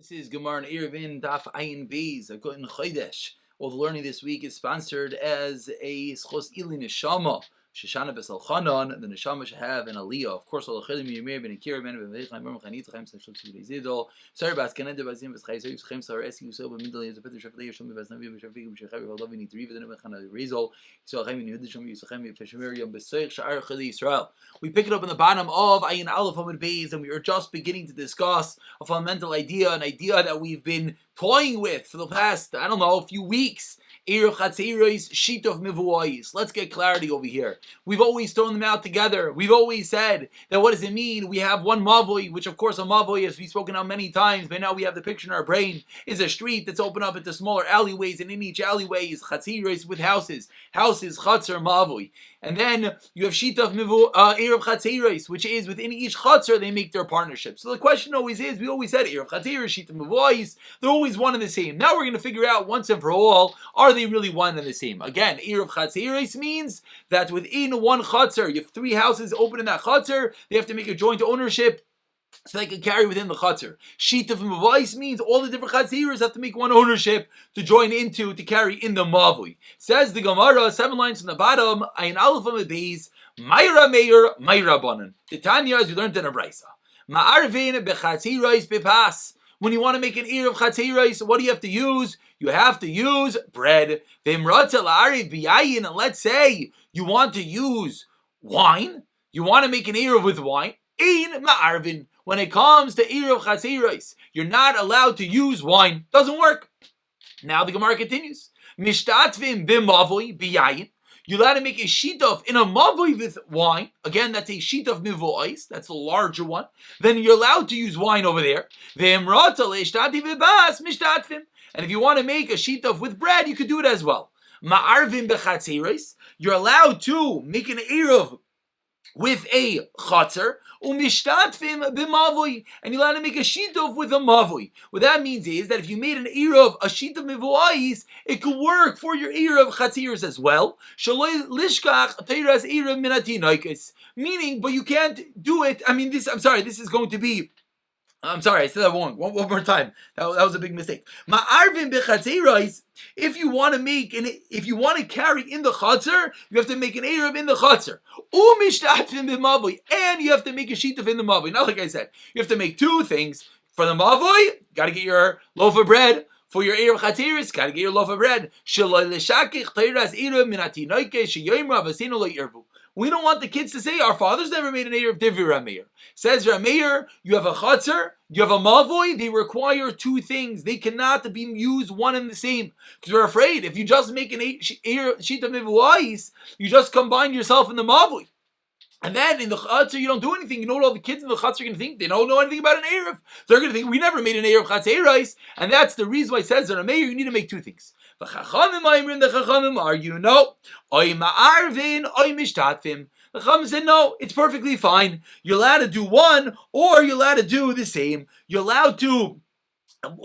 This is Gemara and Eruvin Daf Ayin Beis in Chodesh. All the learning this week is sponsored as a Schos Ili Neshama. Shoshana Besal Chanan, the Neshama should have an Aliyah. Of course, all the Chelim Yirmir Ben Akira Ben Vevechai Merm Chanit Chaim Sashot Sivei Zidol. Sorry, Bas Kaned Bazim Veschai Sorry Chaim Sar Esi Usel B'Midal Yezapet Shaflei Yishom Bevaznavi B'Shafik B'Shachai B'Vadavi Nitriv Then B'Chana Rizal Yisrael Chaim Yehud Shom Yisrael Chaim Yefeshmer Yom Besoich Sha'ar Chili Yisrael. We pick it up in the bottom of Ayin Aleph Amud Beis, and we are just beginning to discuss a fundamental idea, an idea that we've been toying with for the past, few weeks. Erev Chatzeiros, Sheet of Mivuais. Let's get clarity over here. We've always thrown them out together. We've always said that what does it mean? We have one Mavoi, which of course a Mavoi, as we've spoken on many times, but now we have the picture in our brain, is a street that's opened up into smaller alleyways, and in each alleyway is Chatzeiros with houses. Houses, Chatzer, Mavoi. And then you have Sheet of Erev Chatzeiros, which is within each Chatzer, they make their partnership. So the question always is, we always said Erev Chatzeiros, Sheet of Mivuais, they're always one and the same. Now we're going to figure out once and for all, are they really one and the same? Again, Erev Chatzeiros means that within one Chatzer, you have three houses open in that Chatzer, they have to make a joint ownership so they can carry within the Chatzer. Sheet of Mavais means all the different Chatzeiros have to make one ownership to join into, to carry in the Mavui. Says the Gemara, 7 lines from the bottom, Ayin Aleph Amud Beis, Mayra Meir, Mayra Banan. The Tanya, as we learned in a Brisa. Ma'arvin bechatzeiros bepas. When you want to make an Erev Chatzeiros, what do you have to use? You have to use bread. And let's say you want to use wine. You want to make an Erev with wine. In Ma'arvin. When it comes to Erev Chatzeiros, you're not allowed to use wine. Doesn't work. Now the Gemara continues. Mishtatvim b'mavoi b'yayin. You're allowed to make a shitov in a mavoi with wine. Again, that's a shitov mivois. That's the larger one. Then you're allowed to use wine over there. And if you want to make a shitov with bread, you could do it as well. Ma'arvim b'chatzeiros. You're allowed to make an erev with a chatzer, umishtatvim b'mavoi, and you're allowed to make a shitov with a mavoi. What that means is that if you made an erev, a shitov mivuais, it could work for your erev chatzeiros as well. Shaloi lishkach teiras erev minatinoikes. Meaning, but you can't do it. This is going to be. I said that wrong. One more time. That was a big mistake. Ma'arvin bechatzeiros. If you want to carry in the chatzer, you have to make an erev in the chatzer. Umishtatvim b'mavoi, and you have to make a shitov in the mavoi. Now, like I said, you have to make two things. For the mavoi, got to get your loaf of bread. For your erev chatzeiros, got to get your loaf of bread. Shaloi l'shakich teiras erev minatinoike sheyoyim avasinu lo yirbu. We don't want the kids to say, our fathers never made an Erev Divi Rameir. Says Rameir, you have a Chatzer, you have a Mavoi, they require two things. They cannot be used one and the same. Because we're afraid, if you just make an Sheet of Mivuais, you just combine yourself in the Mavoi. And then in the Chatzer, you don't do anything. You know what all the kids in the Chatzer are going to think? They don't know anything about an Erev. They're going to think, we never made an Erev Chatzeiros. And that's the reason why it says, Rameir, you need to make two things. The Chachamim argue, no. Oy ma'arvin, oy mishtatvim. The Chachamim said, no, it's perfectly fine. You're allowed to do one, or you're allowed to do the same. You're allowed to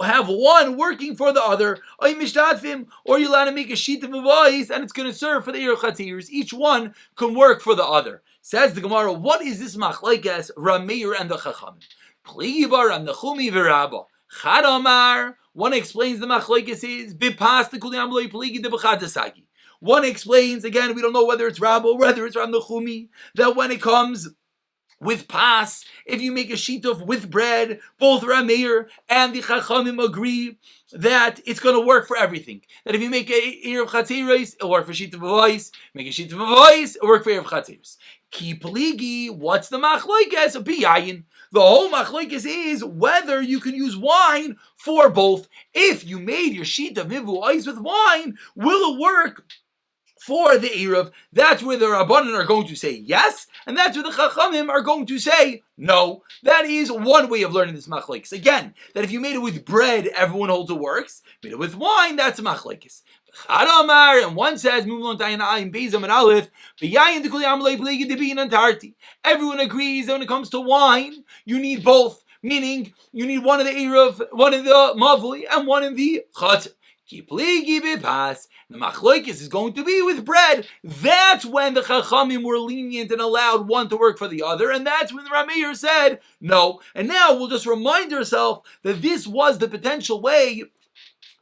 have one working for the other, oy mishtatvim, or you're allowed to make a sheet of voice, and it's going to serve for the Erev Chatzeiros. Each one can work for the other. Says the Gemara, what is this machlekes Rameir and the Chachamim? Plibar and the Chumi v'Rabba. Chadamar. One explains the machlekes is bipas the kuliam loy pligi de b'chadasagi. One explains, again, we don't know whether it's Rabba or whether it's Ram Nechumi, that when it comes with pas, if you make a shitov with bread, both Rameir and the Chachamim agree that it's going to work for everything. That if you make a Erev Chatzeiros, it'll work for shitov v'vois. Make a shitov v'vois, it'll work for Erev Chatzeiros. Ki pligi, what's the machlekes? Biyayin. The whole machlekes is whether you can use wine for both. If you made your sheet of mivuais with wine, will it work for the Erev? That's where the Rabbanan are going to say yes, and that's where the Chachamim are going to say no. That is one way of learning this machlekes. Again, that if you made it with bread, everyone holds it works. Made it with wine, that's machlekes. And one says, everyone agrees that when it comes to wine, you need both. Meaning, you need one in the Erev, one in the Mavli, and one in the Chatzer. Ki pligi bipas. The machlokes is going to be with bread. That's when the Chachamim were lenient and allowed one to work for the other, and that's when the Rameir said no. And now we'll just remind ourselves that this was the potential way.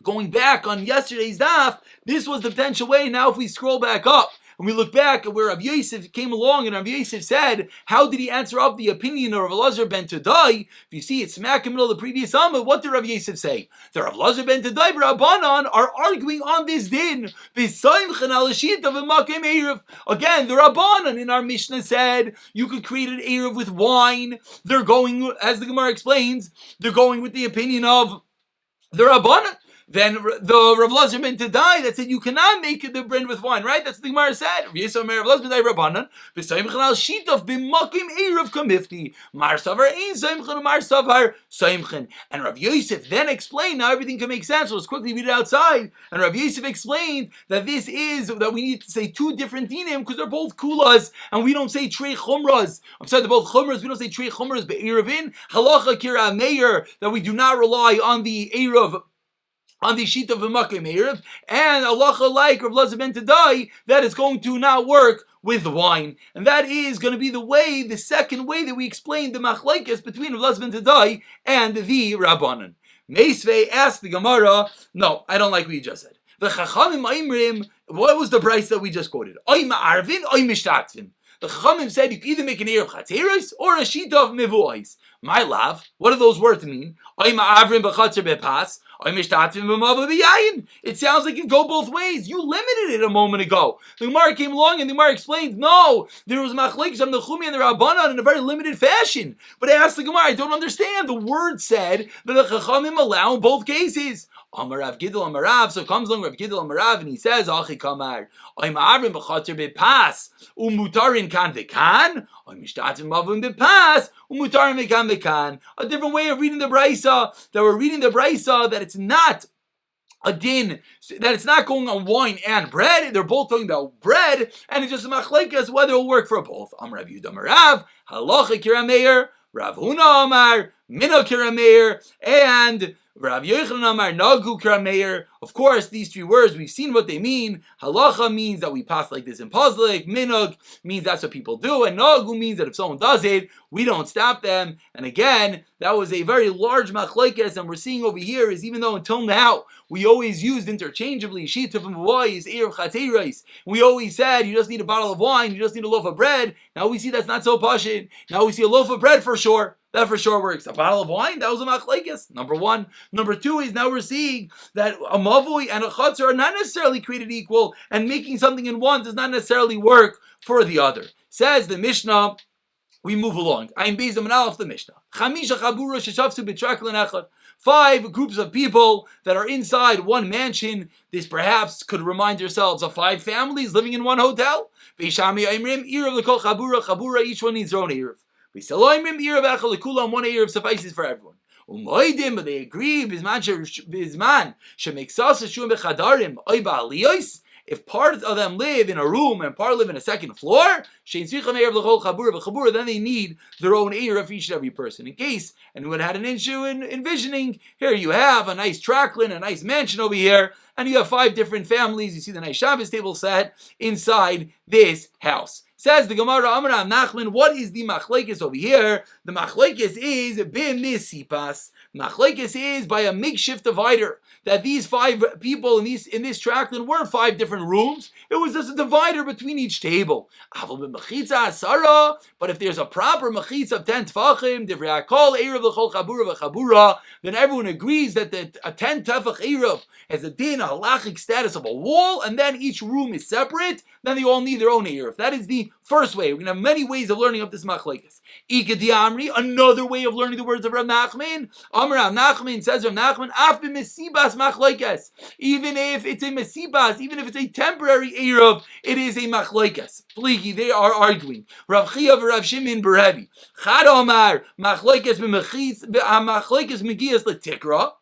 Going back on yesterday's daf, this was the potential way. Now if we scroll back up, and we look back at where Rav Yosef came along and Rav Yosef said, how did he answer up the opinion of Rav Elazar ben Tadai? If you see, it's smack in the middle of the previous Amma, what did Rav Yosef say? The Rav Elazar ben Tadai and Rabbanan are arguing on this din. Again, the Rabbanan in our Mishnah said, you could create an Eruv with wine. They're going, as the Gemara explains, they're going with the opinion of the Rabbanan. Then the Rav Elazar ben Tadai that said you cannot make the bread with wine, right? That's what the Gemara said. Rav Elazar ben Tadai Rabbanan b'soimchen al shitov b'makim eruv kamifti mar savar ein soimchen mar savar soimchen. And Rav Yosef then explained. Now everything can make sense. So let's quickly read it outside. And Rav Yosef explained that this is that we need to say two different dinim because they're both kulas, and we don't say trei chumras. I'm sorry, they're both chumras. We don't say trei chumras, but Eruvin halacha kira meir that we do not rely on the eruv. On the sheet of a makim erev, and halacha like Rav Elazar ben Tadai that is going to not work with wine, and that is going to be the second way that we explain the machlekes between Rav Elazar ben Tadai and the Rabbanan. Meisvei asked the Gemara, no, I don't like what you just said. The Chachamim Aimrim, what was the price that we just quoted? Oy ma'arvin, oy mishtatzvin. The Chachamim said you can either make an erev chatzeros or a sheet of mevuais. My love, what do those words mean? Oy ma'arvin b'chatzer bepas. It sounds like it can go both ways. You limited it a moment ago. The Gemara came along and the Gemara explained, no, there was machlekes on the Chumi and the Rabbanan in a very limited fashion. But I asked the Gemara, I don't understand. The word said that the Chachamim allow in both cases. Amar Rav Gidel Amar Rav, so comes along Rav Gidel Amar Rav and he says, Achi Kamar, Oy ma'avrim b'chatzer bepas, umutarin kan v'kan, Oy mishtatzim mavim bepas, umutarin v'kan v'kan. A different way of reading the Brisa, that we're reading the Brisa, that it's not a din, that it's not going on wine and bread. They're both talking about bread, and it's just a machlekes whether it'll work for both. Amar Rav Yehuda Amar Rav, halacha kira meir, Rav Huna Amar, mina kira meir, and Rav Yochanan Amar Nagu Kira Meir. Of course, these three words, we've seen what they mean. Halacha means that we pass like this in Pazlik. Minug means that's what people do. And Nagu means that if someone does it, we don't stop them. And again, that was a very large machlekes. And we're seeing over here is even though until now, we always used interchangeably Shituf and Mavois, Erev Chateiros. We always said, you just need a bottle of wine, you just need a loaf of bread. Now we see that's not so pashut. Now we see a loaf of bread for sure. That for sure works. A bottle of wine, that was a machlekes. Number one. Number two is now we're seeing that a mavui and a chatzar are not necessarily created equal, and making something in one does not necessarily work for the other. Says the Mishnah, we move along. I'm based on the Mishnah. Chamisha chabura sheshavsu b'traklin echad. 5 groups of people that are inside one mansion. This perhaps could remind yourselves of 5 families living in one hotel. Beishami Aimrim, Erev l'kol chabura, each one needs their own Erev. Beishaloimrim, Erev echad l'kulam, one Erev suffices for everyone. Umoidim, but they agree, bizman shemexas shum bechadarim, oy ba'aliyos. If part of them live in a room and part live in a second floor, then they need their own ear of each and every person. In case anyone had an issue in envisioning, here you have a nice tracklin, a nice mansion over here, and you have 5 different families. You see the nice Shabbos table set inside this house. Says the Gemara, Amar Rav Nachman, what is the machlekes over here? The machlekes is b'misipas. Machlekes is by a makeshift divider. That these 5 people in this tracklin weren't 5 different rooms. It was just a divider between each table. But if there's a proper mechitza of 10 tefachim, then everyone agrees that a 10 tefach eruv has a din, a halachic status of a wall, and then each room is separate. Then they all need their own eruv. That is the first way. We're going to have many ways of learning of this machlekes. Another way of learning the words of Rav Nachman. Amar Rav Nachman, says Rav Nachman, af b'mesibas machlekes. Even if it's a mesibas, even if it's a temporary eruv, it is a machlekes. Pligi, they are arguing. Rav Chia v'Rav Shimon b'Rebbe. Chad Omar, machlekes megias l'tikra.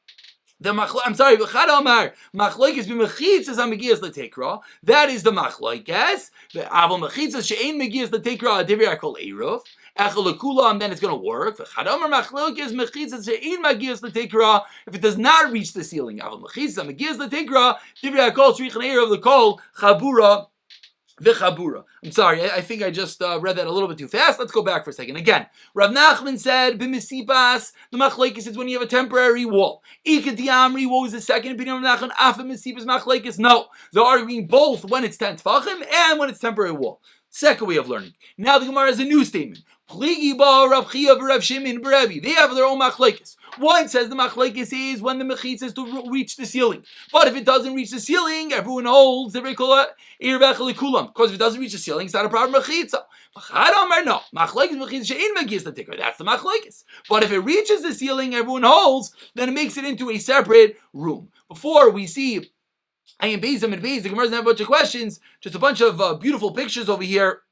V'chad Omar, machlekes b'mechitzas ha-megias l'tikra. That is the machlekes. Aval mechitzas she'ein megias l'tikra, adivrei kol eruv. echelakula, and then it's going to work. If it does not reach the ceiling, of the kol chabura. I'm sorry, I think I just read that a little bit too fast. Let's go back for a second. Again, Rav Nachman said, b'misibas, the machlekes is when you have a temporary wall. Ikadiamri, what was the second opinion of Nachman? Afa misibas machlekes? No, they're arguing both when it's 10 tefachim and when it's temporary wall. Second way of learning. Now the Gemara has a new statement. Pligi ba Rav Chia v'Rav Shimon b'Revi. They have their own machlekes. One says the machlekes is when the mechitza is to reach the ceiling. But if it doesn't reach the ceiling, everyone holds the because if it doesn't reach the ceiling, it's not a proper mechitza. No, machlekes mechitza she'in megiyas l'tikra. That's the machlekes. But if it reaches the ceiling, everyone holds, then it makes it into a separate room. Before we see Ayin Beizim and Beiz, the Gemara doesn't have a bunch of questions, just a bunch of beautiful pictures over here.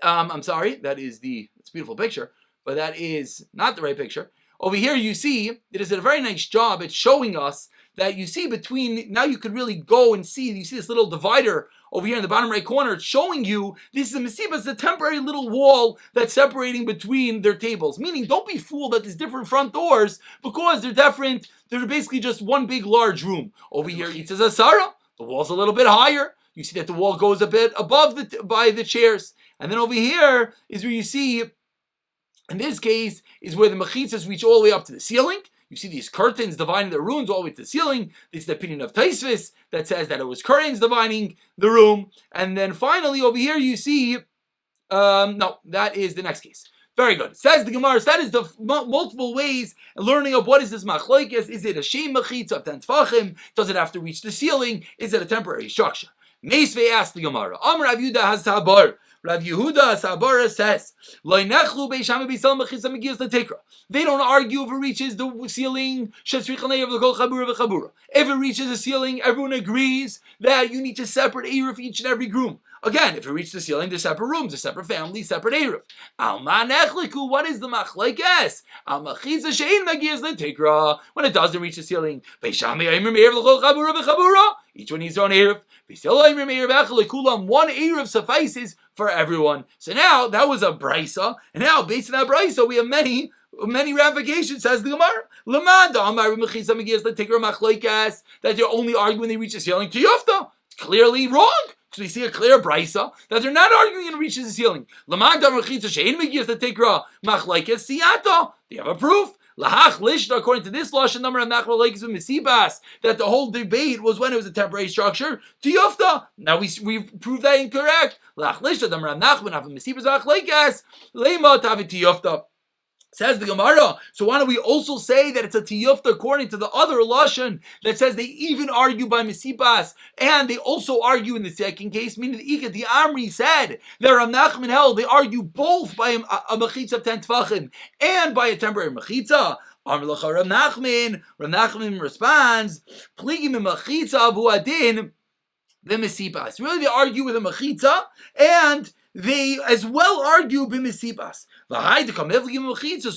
I'm sorry, it's a beautiful picture, but that is not the right picture. Over here you see, it is a very nice job at showing us that you see between, now you could really go and see, you see this little divider over here in the bottom right corner, it's showing you, this is a mesiba, it's a temporary little wall that's separating between their tables. Meaning, don't be fooled that there's different front doors, because they're different, they're basically just one big large room. Over here it says Asara, the wall's a little bit higher, you see that the wall goes a bit above by the chairs. And then over here is where you see, in this case, is where the mechitzas reach all the way up to the ceiling. You see these curtains dividing the rooms all the way to the ceiling. This is the opinion of Taisvis that says that it was curtains dividing the room. And then finally over here you see, no, that is the next case. Very good. Says the Gemara, that is the multiple ways learning of what is this machlokes. Is it a sheim mechitza of 10 tefachim? Does it have to reach the ceiling? Is it a temporary structure? Meisvei asked the Gemara, Amar Rav Yehuda has sabar. Rav Yehuda Sabara says, they don't argue if it reaches the ceiling. If it reaches the ceiling, everyone agrees that you need to separate Eruv for each and every room. Again, if it reaches the ceiling, there's separate rooms, there's separate families, separate Eruv. What is the machlekes? When it doesn't reach the ceiling, each one needs their own Eruv. One Eruv suffices for everyone. So now, that was a brisa, and now based on that brisa, we have many ramifications, says the Gemara. That you're only arguing when they reach the ceiling to Yofta. It's clearly wrong, because we see a clear brisa that they're not arguing when it reaches the ceiling. Do you have a proof? Lahach lishna, according to this lashon number of machlokes with misibas, that the whole debate was when it was a temporary structure. Tiyofta. Now we proved that incorrect. Lahach lishna number of nachman have misibas machlokes lema tavi tiyofta. Says the Gemara. So why don't we also say that it's a tiyufta according to the other lashon that says they even argue by misibas, and they also argue in the second case, meaning the Amri said that Rav Nachman held they argue both by a mechitza of 10 tefachim and by a temporary mechitza. Rav Nachman responds, Pligi mechitza avu adin the misibas. Really, they argue with a mechitza, and they as well argue b'misibas. So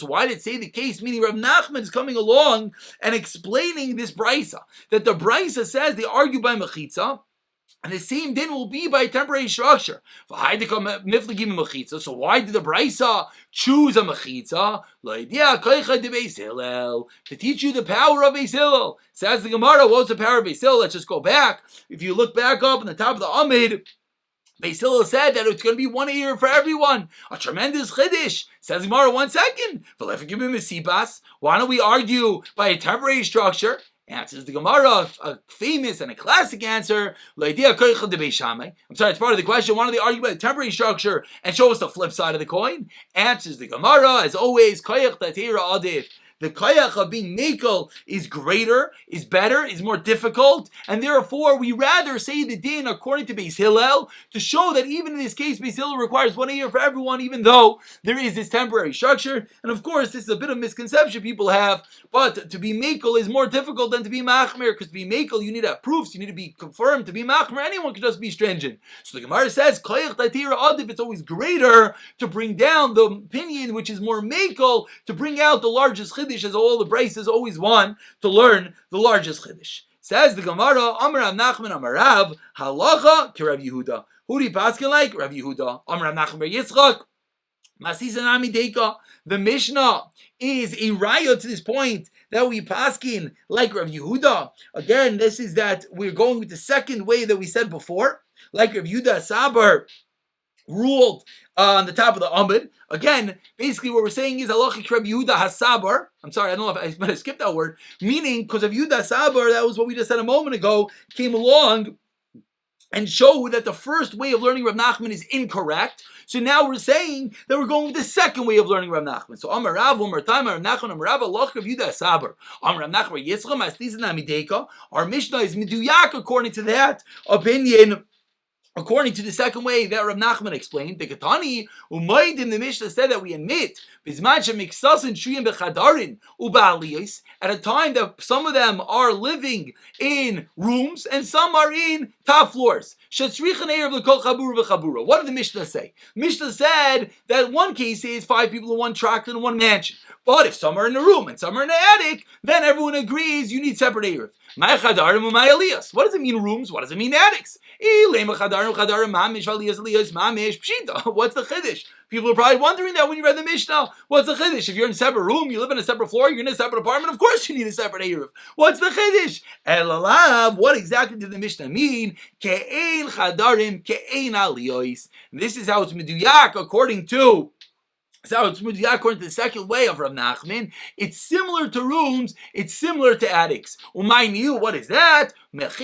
why did it say the case? Meaning Rav Nachman is coming along and explaining this brisa, that the brisa says they argue by mechitza, and the same din will be by temporary structure. So why did the brisa choose a mechitza? To teach you the power of Beis Hillel. Says the Gemara, what's the power of Beis Hillel? Let's just go back. If you look back up on the top of the Amid, Beis Hillel said that it's going to be one ear for everyone. A tremendous chiddush. Says Gemara, 1 second. Why don't we argue by a temporary structure? Answers the Gemara, a famous and a classic answer. I'm sorry, it's part of the question. Why don't they argue by a temporary structure and show us the flip side of the coin? Answers the Gemara, as always, koyach tatira adif. The koyach of being mekel is greater, is better, is more difficult, and therefore we rather say the din according to Beis Hillel to show that even in this case Beis Hillel requires 1 year for everyone, even though there is this temporary structure. And of course, this is a bit of misconception people have, but to be mekel is more difficult than to be machmir, because to be mekel you need to have proofs, you need to be confirmed. To be machmir, anyone can just be stringent. So the Gemara says koyach tatira adif, it's always greater to bring down the opinion which is more mekel, to bring out the largest chiddush, as all the braces always want to learn the largest chiddush. Says the Gemara, Amar Rav Nachman Amar Rav, halacha to Rav Yehuda. Who do you paskin like? Rav Yehuda. Amar Rav Nachman bar Yitzchak. The Mishnah is a raya to this point that we paskin like Rav Yehuda. Again, this is that we're going with the second way that we said before, like Rav Yehuda Sabar ruled on the top of the Amud. Again, basically what we're saying is halachic Rav Yehuda Hasabar. I'm sorry, I don't know if I might have skipped that word. Meaning, because of Yehuda Sabar, that was what we just said a moment ago, came along and showed that the first way of learning Rav Nachman is incorrect. So now we're saying that we're going with the second way of learning Rav Nachman. So Amar Rav, Amar Taimar, Rav Nachman, Amar Rav, Allah, Rav Yehuda Sabar. Amar Rav Nachman, Yitzcham, Aslisan Amideka. Our Mishnah is Miduyak according to that opinion. According to the second way that Rav Nachman explained, the Katani Umayd in the Mishnah said that we admit at a time that some of them are living in rooms and some are in top floors. What did the Mishnah say? Mishnah said that one case is 5 people in one tractor in one mansion. But if some are in a room and some are in an attic, then everyone agrees you need separate Eruv. What does it mean rooms? What does it mean attics? What's the chiddush? People are probably wondering that when you read the Mishnah. What's the chiddush? If you're in a separate room, you live in a separate floor, you're in a separate apartment, of course you need a separate Eruv. What's the chiddush? Elalav, what exactly did the Mishnah mean? Ke'ein chadarim, ke'ein aliyos. This is how it's meduyak according to according to the second way of Rav Nachman. It's similar to rooms, it's similar to attics. What is that? That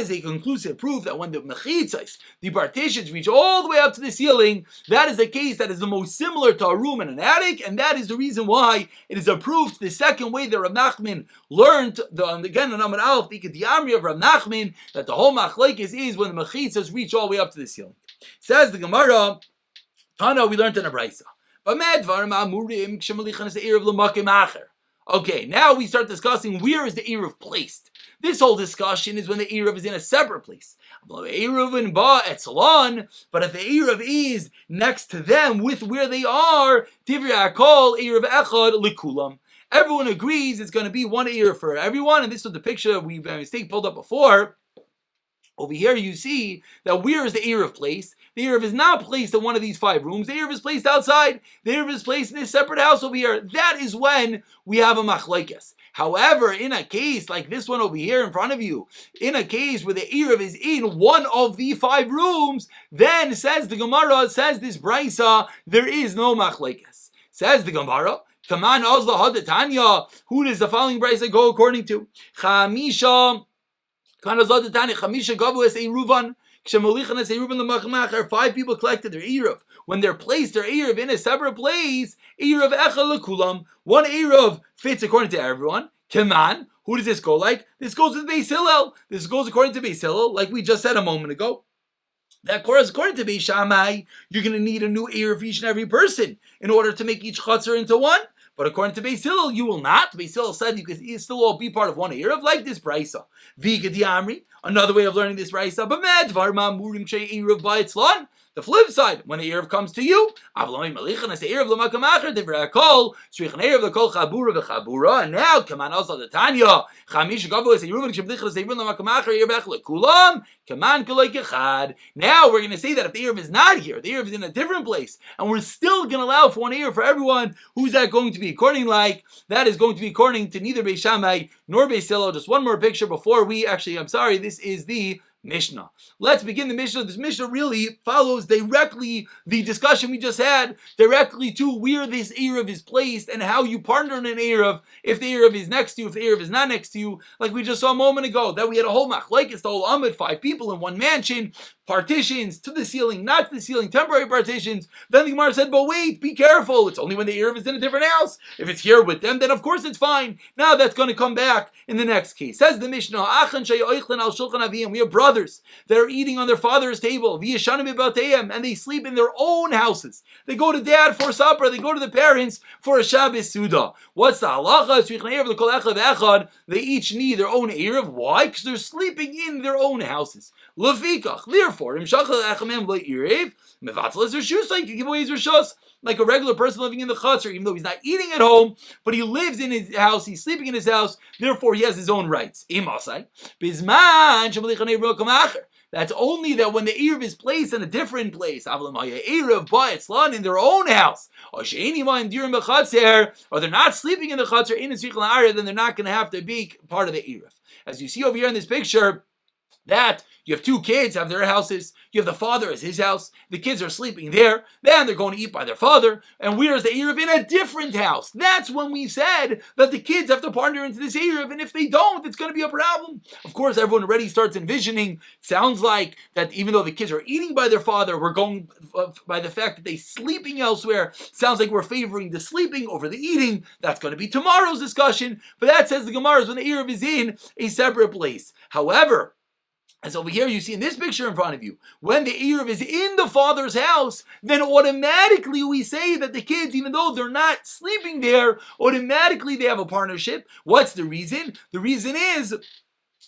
is a conclusive proof that when the mechitzos, the partitions, reach all the way up to the ceiling, that is a case that is the most similar to a room and an attic, and that is the reason why it is approved the second way that Rav Nachman learned, again, in Amar Aleph, the Amri of Rav Nachman, that the whole machlekes is when the mechitzos reach all the way up to the ceiling. Says the Gemara, Tana, we learned in a brayso. Okay, now we start discussing where is the Eruv placed. This whole discussion is when the Eruv is in a separate place. Eruvin ba etzalon, but if the Eruv is next to them with where they are, Tivri Akol Eruv Echad Likulam. Everyone agrees it's going to be one Eruv for everyone, and this was the picture we pulled up before. Over here you see that where is the Eruv placed? The Eruv is not placed in one of these 5 rooms. The Eruv is placed outside. The Eruv is placed in a separate house over here. That is when we have a machlekes. However, in a case like this one over here in front of you, in a case where the Eruv is in one of the 5 rooms, then says the Gemara, says this brisa, there is no machlekes. Says the Gemara, Kaman Ozla Hadatanya, who does the following brisa go according to? Chamisha 5 people collected their Eruv. When they're placed their Eruv in a separate place, Eruv Echad Lekulam. One Eruv fits according to everyone. Kaman, who does this go like? This goes with Beis Hillel. This goes according to Beis Hillel, like we just said a moment ago. That course, according to Beis Shammai, you're going to need a new Eruv for each and every person in order to make each chutzner into one. But according to Beis Hillel, you will not. Beis Hillel said you can still all be part of one Eruv, like this brisa. V'gad Yamri, another way of learning this brisa. But medvar ma'murim shei Eruv ba'etzlan. The flip side, when the Eruv comes to you, and now, come on, also the Tanya, now we're going to say that if the Eruv is not here, the Eruv is in a different place, and we're still going to allow for one Eruv for everyone, who's that going to be according like? That is going to be according to neither Beis Shammai nor Beis Hillel. Just one more picture before we this is the Mishnah. Let's begin the Mishnah. This Mishnah really follows directly the discussion we just had, directly to where this Eruv is placed and how you partner in an Eruv, if the Eruv is next to you, if the Eruv is not next to you, like we just saw a moment ago, that we had a whole machlekes, the whole Amud, 5 people in one mansion, partitions to the ceiling, not to the ceiling, temporary partitions. Then the Gemara said, but wait, be careful, it's only when the Eruv is in a different house. If it's here with them, then of course it's fine. Now that's going to come back in the next case. Says the Mishnah, we have brothers that are eating on their father's table, and they sleep in their own houses. They go to dad for supper, they go to the parents for a Shabbos Suda. What's the halacha? They each need their own Eruv. Why? Because they're sleeping in their own houses. Therefore, you give away his rishus, like a regular person living in the chutzner, even though he's not eating at home, but he lives in his house, he's sleeping in his house, therefore he has his own rights. That's only that when the Eruv is placed in a different place, Eruv in their own house, or they're not sleeping in the Chatzar, then they're not going to have to be part of the Eruv. As you see over here in this picture, that you have two kids have their houses, you have the father as his house, the kids are sleeping there, then they're going to eat by their father, and where's the Eruv? In a different house. That's when we said that the kids have to partner into this Eruv, and if they don't, it's going to be a problem. Of course, everyone already starts envisioning, sounds like that even though the kids are eating by their father, we're going by the fact that they're sleeping elsewhere, sounds like we're favoring the sleeping over the eating. That's going to be tomorrow's discussion, but that says the Gemara is when the Eruv is in a separate place. However, as over here you see in this picture in front of you, when the Eruv is in the father's house, then automatically we say that the kids, even though they're not sleeping there, automatically they have a partnership. What's the reason? The reason is,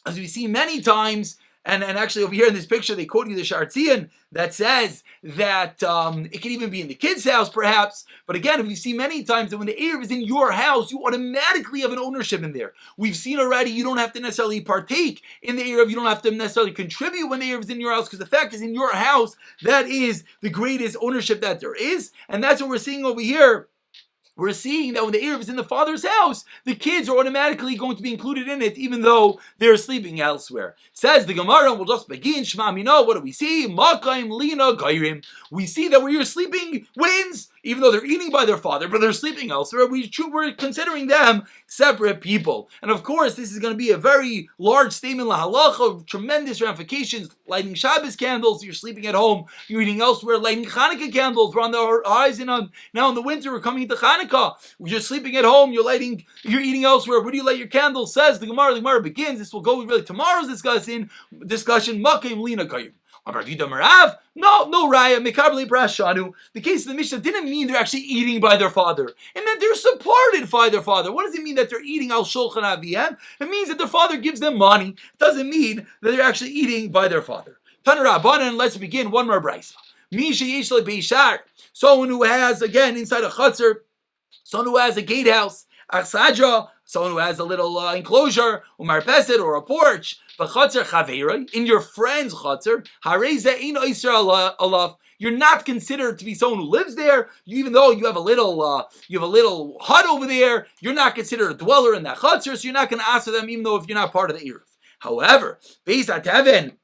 as we see many times, and actually over here in this picture they quote you the Shartzian that says that it can even be in the kid's house perhaps, but again, we see many times that when the Eruv is in your house, you automatically have an ownership in there. We've seen already you don't have to necessarily partake in the Eruv, you don't have to necessarily contribute when the Eruv is in your house, because the fact is in your house, that is the greatest ownership that there is, and that's what we're seeing over here. We're seeing that when the Eruv is in the father's house, the kids are automatically going to be included in it, even though they're sleeping elsewhere. Says the Gemara, and we'll just begin, Shema Mina, what do we see? Makaim Lina Gairim. We see that where you're sleeping wins, even though they're eating by their father, but they're sleeping elsewhere. We're considering them separate people. And of course, this is going to be a very large statement, la halacha, tremendous ramifications. Lighting Shabbos candles, you're sleeping at home, you're eating elsewhere. Lighting Hanukkah candles, we're on the horizon now in the winter, we're coming into Hanukkah. You're sleeping at home, you're eating elsewhere. Where do you light your candles? Says the Gemara begins. This will go really tomorrow's discussion. Makim Lina Kayim. No raya, mekabli brashanu. The case of the Mishnah didn't mean they're actually eating by their father, and that they're supported by their father. What does it mean that they're eating al shulchan aviyam? It means that their father gives them money. It doesn't mean that they're actually eating by their father. Tanarabanan, let's begin one more brayso. Misha yishla beishar, someone who has, again, inside a chutzner, someone who has a gatehouse, achsadra, someone who has a little enclosure, umarpeset, or a porch, b'chutzner chaveira, in your friend's chutzner, hareza ein oiser alav, you're not considered to be someone who lives there. Even though you have a little hut over there, you're not considered a dweller in that chutzner, so you're not going to answer them, even though if you're not part of the Eruv. However, based on Tevin,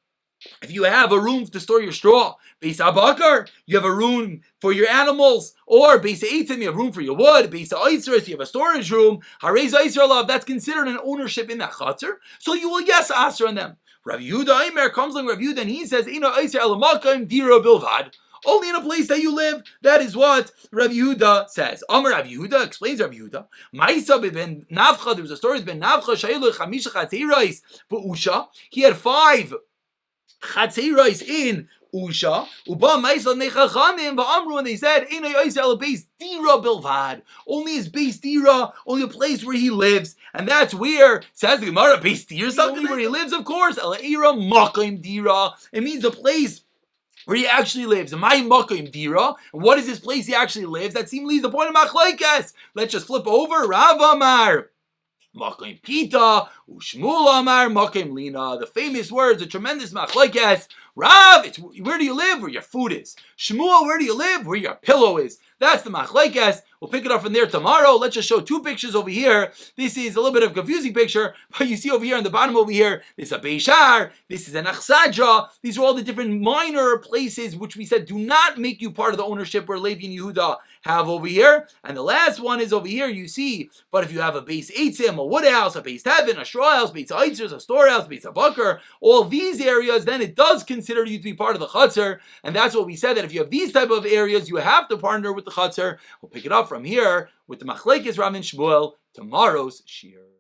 if you have a room to store your straw, Beis HaBakar, you have a room for your animals, or Beis HaEitzim, you have room for your wood, Beis HaOitzeres, you have a storage room, Harei Zayser Alav, that's considered an ownership in that chatzar, so you will yes answer on them. Rav Yehuda Aimer comes along Rav Yehuda and he says, Ina Eiser Alamakam Dira Bilvad, only in a place that you live. That is what Rav Yehuda says. Amar Rav Yehuda explains Rav Yehuda. Ma'isa ben Navcha, there was a story ben Navcha, Shailu Chamisha Chatzirais, Usha, he had 5 Chatzirais in Usha, Uba Maisal Nechachanim, Va'amru, and they said, Einay Oisel Beis Dira Bilvad, only his Beis Dira, only a place where he lives, and that's where, says the Gemara, Beis Dira, something where he lives, of course, Elaira Makaim Dira, it means a place where he actually lives. My Makaim Dira, and what is this place he actually lives? That seemingly is the point of Machlaikas. Let's just flip over, Rav Amar Makaim Pita, Ushmul Amar Makaim Lina. The famous words, the tremendous machlokes. Rav, it's where do you live? Where your food is. Shmuel, where do you live? Where your pillow is. That's the machlokes. We'll pick it up from there tomorrow. Let's just show 2 pictures over here. This is a little bit of a confusing picture, but you see over here on the bottom over here, this is a Beishar, this is an Achsadra. These are all the different minor places which we said do not make you part of the ownership where Levi and Yehuda have over here. And the last one is over here, you see, but if you have a Beis Eitzim, a wood house, a Beis Tevin, a straw house, Beis Eitzers, a storehouse, Beis HaBakar, all these areas, then it does consider you to be part of the Chutzner. And that's what we said, that if you have these type of areas, you have to partner with the Chutzner. We'll pick it up from here with the Machlekes Rav and Shmuel tomorrow's Shir.